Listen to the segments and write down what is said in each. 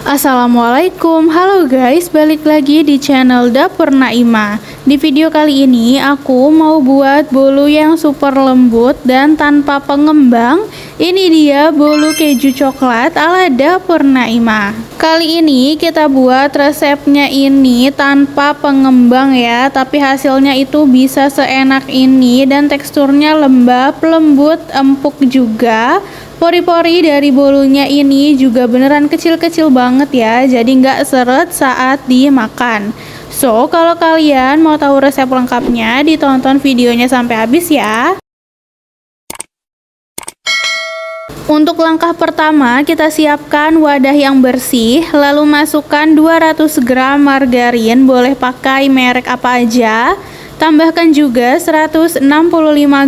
Assalamualaikum, halo guys, balik lagi di channel Dapur Naima. Di video kali ini aku mau buat bolu yang super lembut dan tanpa pengembang. Ini dia bolu keju coklat ala Dapur Naima. Kali ini kita buat resepnya ini tanpa pengembang ya, tapi hasilnya itu bisa seenak ini dan teksturnya lembab, lembut, empuk juga. Pori-pori dari bolunya ini juga beneran kecil-kecil banget ya, jadi nggak seret saat dimakan. So, kalau kalian mau tahu resep lengkapnya, ditonton videonya sampai habis ya. Untuk langkah pertama, kita siapkan wadah yang bersih, lalu masukkan 200 gram margarin, boleh pakai merek apa aja. Tambahkan juga 165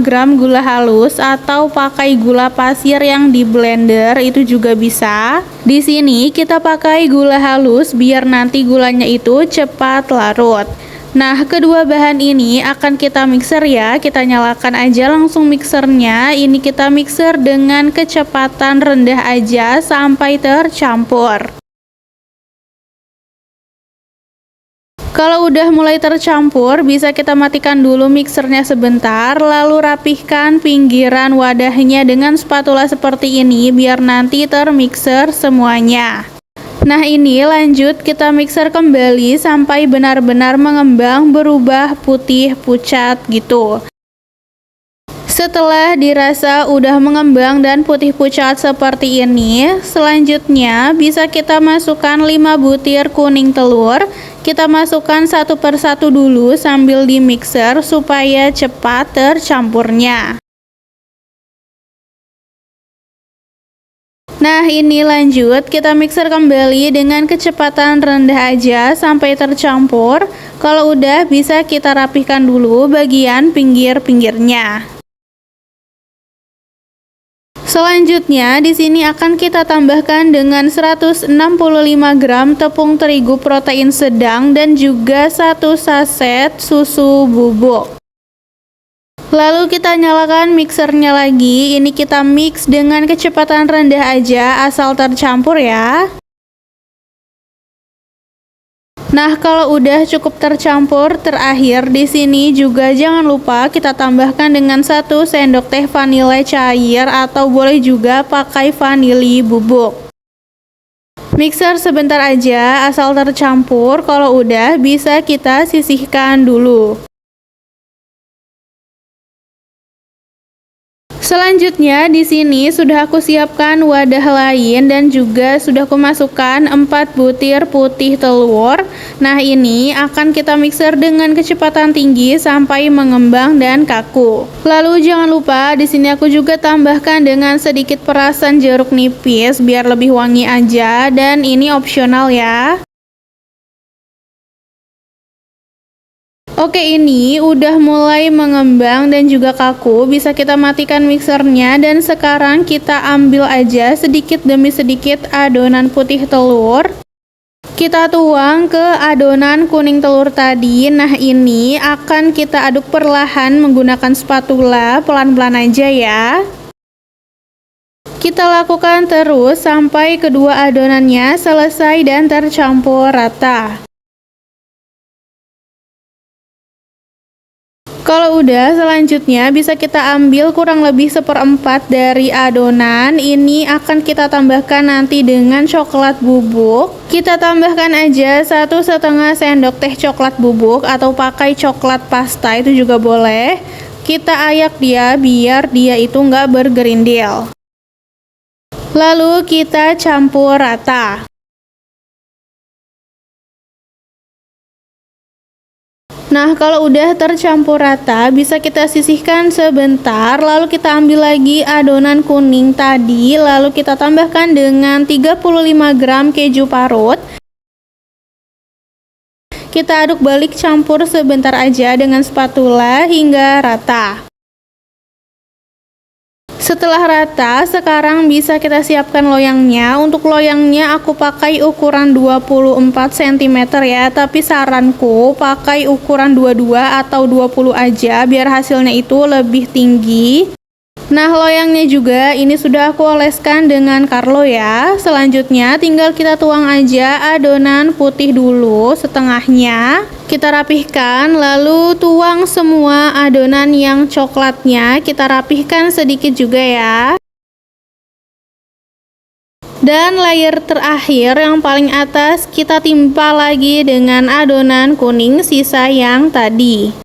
gram gula halus atau pakai gula pasir yang di blender itu juga bisa. Di sini kita pakai gula halus biar nanti gulanya itu cepat larut. Nah, kedua bahan ini akan kita mixer ya. Kita nyalakan aja langsung mixernya. Ini kita mixer dengan kecepatan rendah aja sampai tercampur. Kalau udah mulai tercampur, bisa kita matikan dulu mixernya sebentar, lalu rapihkan pinggiran wadahnya dengan spatula seperti ini biar nanti termixer semuanya. Nah, ini lanjut kita mixer kembali sampai benar-benar mengembang berubah putih pucat gitu. Setelah dirasa udah mengembang dan putih pucat seperti ini, selanjutnya bisa kita masukkan 5 butir kuning telur. Kita masukkan satu persatu dulu sambil di mixer supaya cepat tercampurnya. Nah, ini lanjut kita mixer kembali dengan kecepatan rendah aja sampai tercampur. Kalau udah, bisa kita rapihkan dulu bagian pinggir-pinggirnya. Selanjutnya, di sini akan kita tambahkan dengan 165 gram tepung terigu protein sedang dan juga 1 saset susu bubuk. Lalu kita nyalakan mixernya lagi. Ini kita mix dengan kecepatan rendah aja asal tercampur ya. Nah, kalau udah cukup tercampur, terakhir di sini juga jangan lupa kita tambahkan dengan 1 sendok teh vanila cair atau boleh juga pakai vanili bubuk. Mixer sebentar aja asal tercampur. Kalau udah, bisa kita sisihkan dulu. Selanjutnya di sini sudah aku siapkan wadah lain dan juga sudah aku masukkan 4 butir putih telur. Nah, ini akan kita mixer dengan kecepatan tinggi sampai mengembang dan kaku. Lalu jangan lupa di sini aku juga tambahkan dengan sedikit perasan jeruk nipis biar lebih wangi aja dan ini opsional ya. Oke, ini udah mulai mengembang dan juga kaku, bisa kita matikan mixernya dan sekarang kita ambil aja sedikit demi sedikit adonan putih telur. Kita tuang ke adonan kuning telur tadi. Nah, ini akan kita aduk perlahan menggunakan spatula, pelan-pelan aja ya. Kita lakukan terus sampai kedua adonannya selesai dan tercampur rata. Kalau udah, selanjutnya bisa kita ambil kurang lebih 1/4 dari adonan. Ini akan kita tambahkan nanti dengan coklat bubuk. Kita tambahkan aja 1,5 sendok teh coklat bubuk atau pakai coklat pasta itu juga boleh. Kita ayak dia biar dia itu nggak bergerindil. Lalu kita campur rata. Nah, kalau udah tercampur rata, bisa kita sisihkan sebentar, lalu kita ambil lagi adonan kuning tadi, lalu kita tambahkan dengan 35 gram keju parut. Kita aduk balik campur sebentar aja dengan spatula hingga rata. Setelah rata, sekarang bisa kita siapkan loyangnya. Untuk loyangnya aku pakai ukuran 24 cm ya, tapi saranku pakai ukuran 22 atau 20 aja biar hasilnya itu lebih tinggi. Nah, loyangnya juga ini sudah aku oleskan dengan Carlo ya. Selanjutnya tinggal kita tuang aja adonan putih dulu setengahnya. Kita rapihkan, lalu tuang semua adonan yang coklatnya. Kita rapihkan sedikit juga ya. Dan layer terakhir yang paling atas kita timpa lagi dengan adonan kuning sisa yang tadi.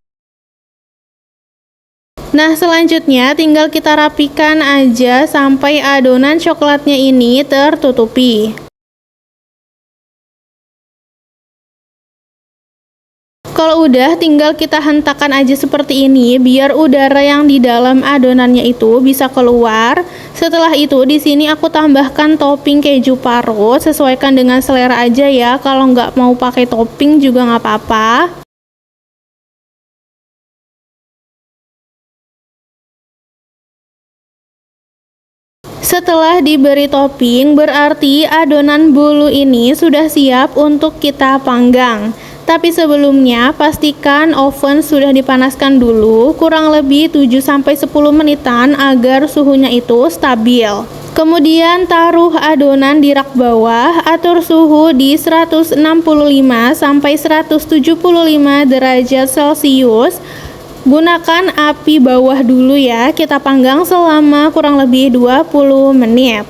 Nah, selanjutnya tinggal kita rapikan aja sampai adonan coklatnya ini tertutupi. Kalau udah, tinggal kita hentakan aja seperti ini biar udara yang di dalam adonannya itu bisa keluar. Setelah itu di sini aku tambahkan topping keju parut, sesuaikan dengan selera aja ya. Kalau nggak mau pakai topping juga nggak apa-apa. Setelah diberi topping, berarti adonan bolu ini sudah siap untuk kita panggang. Tapi sebelumnya, pastikan oven sudah dipanaskan dulu, kurang lebih 7-10 menitan agar suhunya itu stabil. Kemudian taruh adonan di rak bawah, atur suhu di 165-175 derajat Celcius. Gunakan api bawah dulu ya, kita panggang selama kurang lebih 20 menit.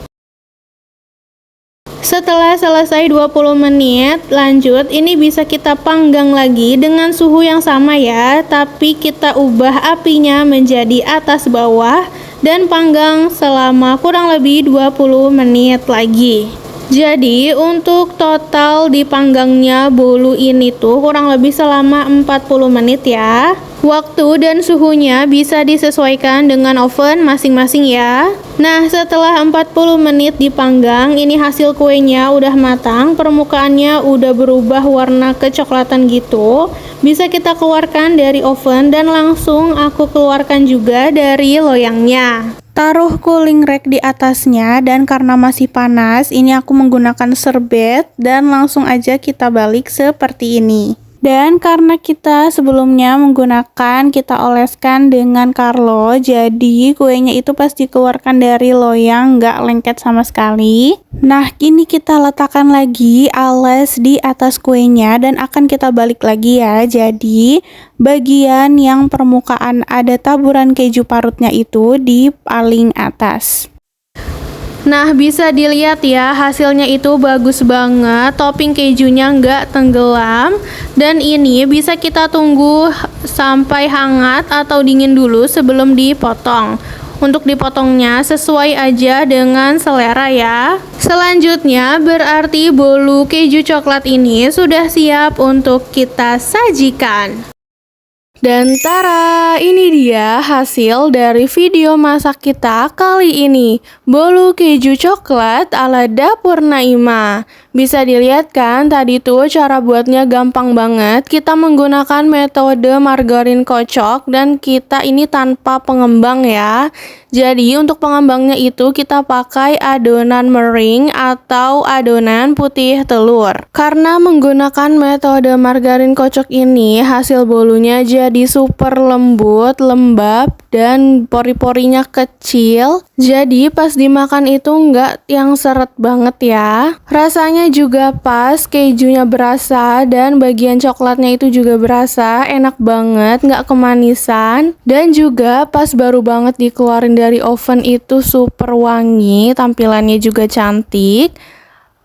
Setelah selesai 20 menit, lanjut, ini bisa kita panggang lagi dengan suhu yang sama ya, tapi kita ubah apinya menjadi atas bawah dan panggang selama kurang lebih 20 menit lagi. Jadi untuk total dipanggangnya bolu ini tuh kurang lebih selama 40 menit ya. Waktu dan suhunya bisa disesuaikan dengan oven masing-masing ya. Nah, setelah 40 menit dipanggang, ini hasil kuenya udah matang, permukaannya udah berubah warna kecoklatan gitu. Bisa kita keluarkan dari oven dan langsung aku keluarkan juga dari loyangnya. Taruh cooling rack di atasnya, dan karena masih panas, ini aku menggunakan serbet dan langsung aja kita balik seperti ini. Dan karena kita sebelumnya kita oleskan dengan Carlo, jadi kuenya itu pas dikeluarkan dari loyang nggak lengket sama sekali. Nah, ini kita letakkan lagi alas di atas kuenya dan akan kita balik lagi ya. Jadi bagian yang permukaan ada taburan keju parutnya itu di paling atas. Nah, bisa dilihat ya, hasilnya itu bagus banget, topping kejunya nggak tenggelam. Dan ini bisa kita tunggu sampai hangat atau dingin dulu sebelum dipotong. Untuk dipotongnya sesuai aja dengan selera ya. Selanjutnya berarti bolu keju coklat ini sudah siap untuk kita sajikan. Dan tara, ini dia hasil dari video masak kita kali ini. Bolu keju coklat ala dapur Naima. Bisa dilihat kan, tadi tuh cara buatnya gampang banget. Kita menggunakan metode margarin kocok dan kita ini tanpa pengembang ya. Jadi untuk pengembangnya itu kita pakai adonan meringue atau adonan putih telur. Karena menggunakan metode margarin kocok ini, hasil bolunya jadi super lembut, lembab, dan pori-porinya kecil. Jadi pas dimakan itu nggak yang seret banget ya. Rasanya juga pas, kejunya berasa dan bagian coklatnya itu juga berasa, enak banget, nggak kemanisan. Dan juga pas baru banget dikeluarin dari oven itu super wangi, tampilannya juga cantik.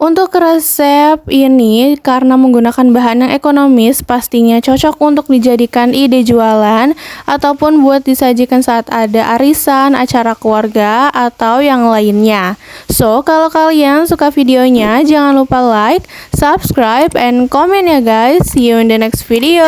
Untuk resep ini karena menggunakan bahan yang ekonomis, pastinya cocok untuk dijadikan ide jualan ataupun buat disajikan saat ada arisan, acara keluarga, atau yang lainnya. So, kalau kalian suka videonya, jangan lupa like, subscribe, and comment ya guys. See you in the next video.